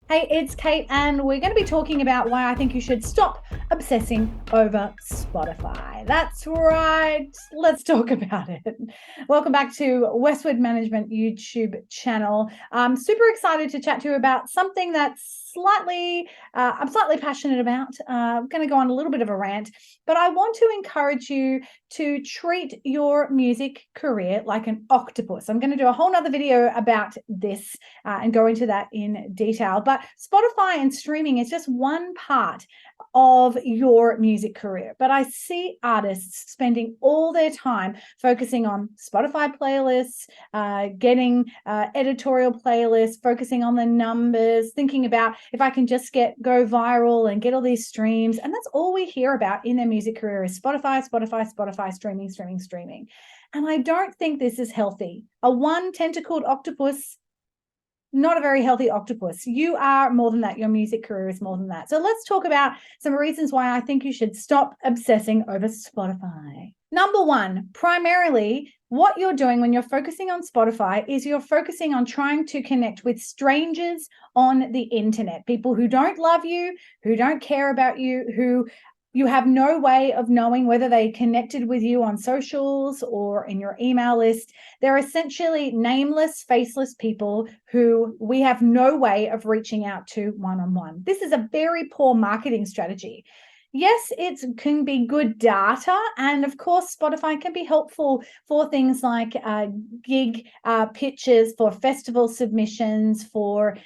Hey, it's Kate, and we're going to be talking about why I think you should stop obsessing over Spotify. That's right. Let's talk about it. Welcome back to Westwood Management YouTube channel. I'm super excited to chat to you about something that's I'm slightly passionate about. I'm going to go on a little bit of a rant, but I want to encourage you to treat your music career like an octopus. I'm going to do a whole nother video about this and go into that in detail. But Spotify and streaming is just one part of your music career. But I see artists spending all their time focusing on Spotify playlists, getting editorial playlists, focusing on the numbers, thinking about if I can just go viral and get all these streams. And that's all we hear about in their music career is Spotify, streaming. And I don't think this is healthy. A one-tentacled octopus, not a very healthy octopus. You are more than that. Your music career is more than that. So let's talk about some reasons why I think you should stop obsessing over Spotify. Number one, primarily, what you're doing when you're focusing on Spotify is you're focusing on trying to connect with strangers on the internet, people who don't love you, who don't care about you, who you have no way of knowing whether they connected with you on socials or in your email list. They're essentially nameless, faceless people who we have no way of reaching out to one-on-one. This is a very poor marketing strategy. Yes, it can be good data, and of course, Spotify can be helpful for things like gig pitches, for festival submissions, for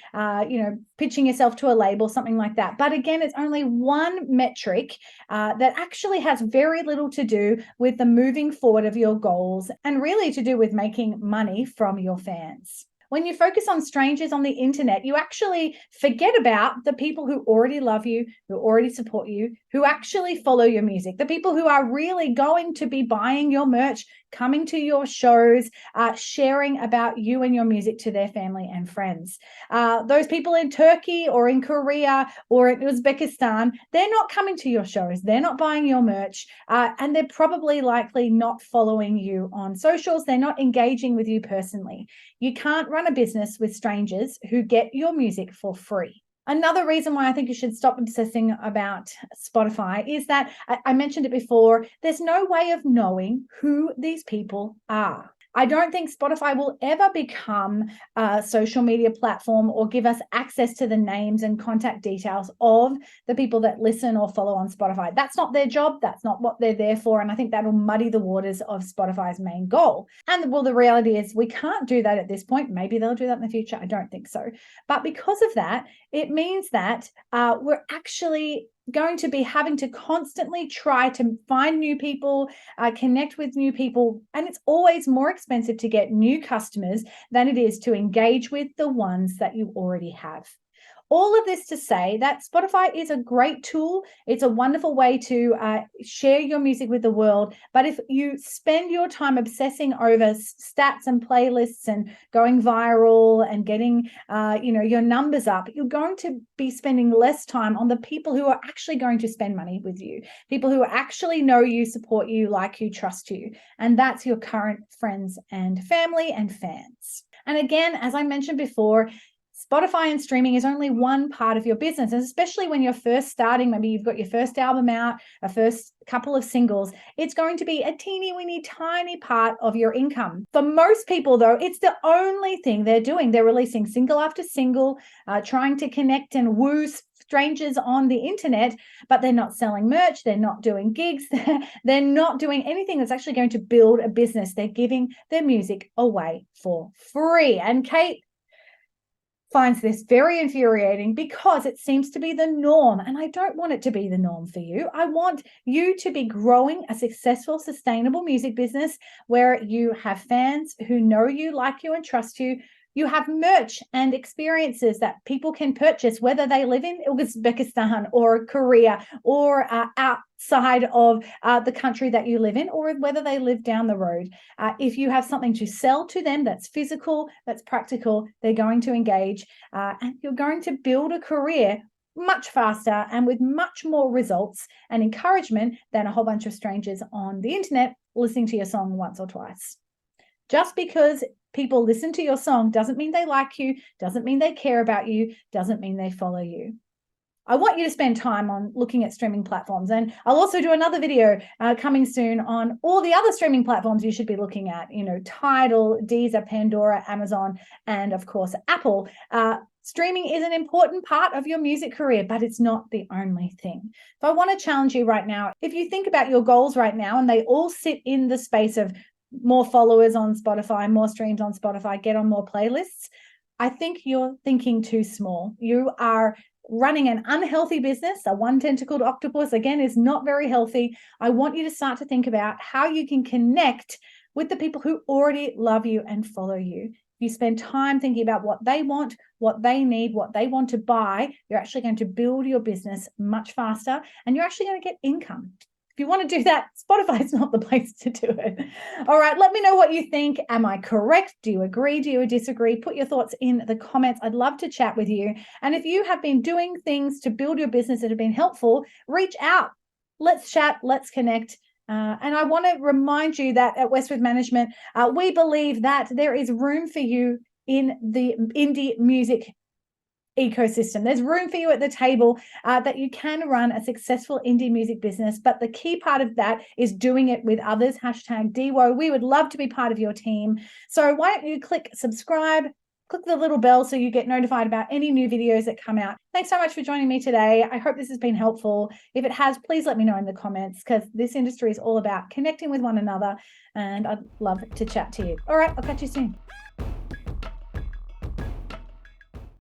pitching yourself to a label, something like that. But again, it's only one metric that actually has very little to do with the moving forward of your goals, and really to do with making money from your fans. When you focus on strangers on the internet, you actually forget about the people who already love you, who already support you, who actually follow your music, the people who are really going to be buying your merch, coming to your shows, sharing about you and your music to their family and friends. Those people in Turkey or in Korea or in Uzbekistan, they're not coming to your shows, they're not buying your merch, and they're probably likely not following you on socials, they're not engaging with you personally. You can't run a business with strangers who get your music for free. Another reason why I think you should stop obsessing about Spotify is that I mentioned it before, there's no way of knowing who these people are. I don't think Spotify will ever become a social media platform or give us access to the names and contact details of the people that listen or follow on Spotify. That's not their job. That's not what they're there for. And I think that'll muddy the waters of Spotify's main goal. And well, the reality is we can't do that at this point. Maybe they'll do that in the future. I don't think so. But because of that, it means that we're actually going to be having to constantly try to find new people, connect with new people, and it's always more expensive to get new customers than it is to engage with the ones that you already have. All of this to say that Spotify is a great tool. It's a wonderful way to share your music with the world. But if you spend your time obsessing over stats and playlists and going viral and getting your numbers up, you're going to be spending less time on the people who are actually going to spend money with you, people who actually know you, support you, like you, trust you. And that's your current friends and family and fans. And again, as I mentioned before, Spotify and streaming is only one part of your business, and especially when you're first starting, maybe you've got your first album out, a first couple of singles, it's going to be a teeny weeny tiny part of your income. For most people though, it's the only thing they're doing. They're releasing single after single, trying to connect and woo strangers on the internet, but they're not selling merch, they're not doing gigs, they're not doing anything that's actually going to build a business. They're giving their music away for free. And Kate finds this very infuriating because it seems to be the norm, and I don't want it to be the norm for you. I want you to be growing a successful, sustainable music business where you have fans who know you, like you, and trust you. You have merch and experiences that people can purchase, whether they live in Uzbekistan or Korea or outside of the country that you live in, or whether they live down the road. If you have something to sell to them that's physical, that's practical, they're going to engage, and you're going to build a career much faster and with much more results and encouragement than a whole bunch of strangers on the internet listening to your song once or twice. Just because people listen to your song doesn't mean they like you, doesn't mean they care about you, doesn't mean they follow you. I want you to spend time on looking at streaming platforms. And I'll also do another video coming soon on all the other streaming platforms you should be looking at, Tidal, Deezer, Pandora, Amazon, and of course, Apple. Streaming is an important part of your music career, but it's not the only thing. So I want to challenge you right now. If you think about your goals right now, and they all sit in the space of more followers on Spotify, more streams on Spotify, get on more playlists, I think you're thinking too small. You are running an unhealthy business. A one-tentacled octopus, again, is not very healthy. I want you to start to think about how you can connect with the people who already love you and follow you. If you spend time thinking about what they want, what they need, what they want to buy, you're actually going to build your business much faster, and you're actually going to get income. If you want to do that, Spotify is not the place to do it. All right, let me know what you think. Am I correct? Do you agree? Do you disagree? Put your thoughts in the comments. I'd love to chat with you. And if you have been doing things to build your business that have been helpful, reach out. Let's chat. Let's connect. And I want to remind you that at Westwood Management, we believe that there is room for you in the indie music ecosystem. There's room for you at the table, that you can run a successful indie music business. But the key part of that is doing it with others. #DWO. We would love to be part of your team. So why don't you click subscribe, click the little bell so you get notified about any new videos that come out. Thanks so much for joining me today. I hope this has been helpful. If it has, please let me know in the comments, because this industry is all about connecting with one another, and I'd love to chat to you. All right, I'll catch you soon.